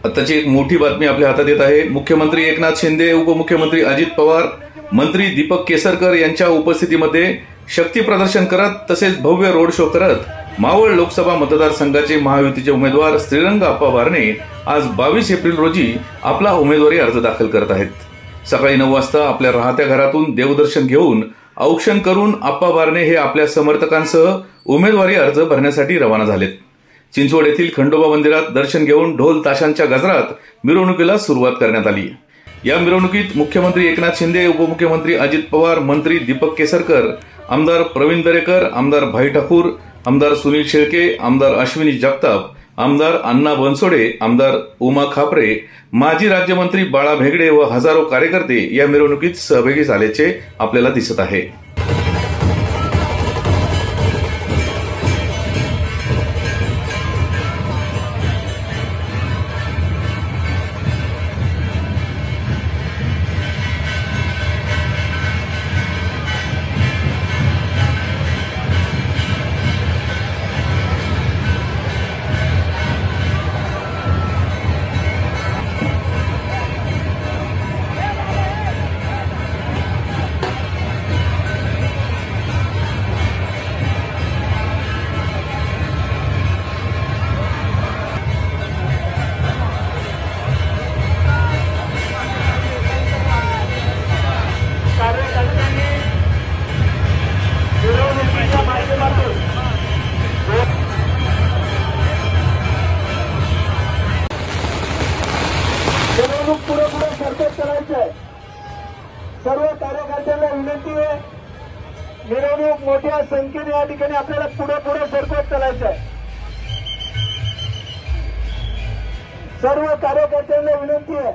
आताची एक मोठी बातमी आपल्या हातात येत आहे। मुख्यमंत्री एकनाथ शिंदे, उपमुख्यमंत्री अजित पवार, मंत्री दीपक केसरकर यांच्या उपस्थितीमध्ये शक्ती प्रदर्शन करत तसेच भव्य रोड शो करत मावळ लोकसभा मतदारसंघाचे महायुतीचे उमेदवार श्रीरंग आप्पा बारणे आज 22 एप्रिल रोजी आपला उमेदवारी अर्ज दाखल करत आहेत। सकाळी 9 वाजता आपल्या राहत्या घरातून देवदर्शन घेऊन औक्षण करून आप्पा बारणे हे आपल्या समर्थकांसह उमेदवारी अर्ज भरण्यासाठी रवाना झालेत। चिंचवड येथील खंडोबा मंदिरात दर्शन घेऊन ढोल ताशांच्या गजरात मिरवणुकीला सुरुवात करण्यात आली। या मिरवणुकीत मुख्यमंत्री एकनाथ शिंदे, उपमुख्यमंत्री अजित पवार, मंत्री दीपक केसरकर, आमदार प्रवीण दरेकर, आमदार भाई ठाकूर, आमदार सुनील शेळके, आमदार अश्विनी जगताप, आमदार अण्णा बनसोडे, आमदार उमा खापरे, माजी राज्यमंत्री बाळा भेगडे व हजारो कार्यकर्ते या मिरवणुकीत सहभागी झाल्याचे आपल्याला दिसत आहे। पुढे सरकत करायचं आहे। सर्व कार्यकर्त्यांना विनंती आहे, मिरवणूक मोठ्या संख्येने या ठिकाणी आपल्याला पुढे सरकत करायचं आहे। सर्व कार्यकर्त्यांना विनंती आहे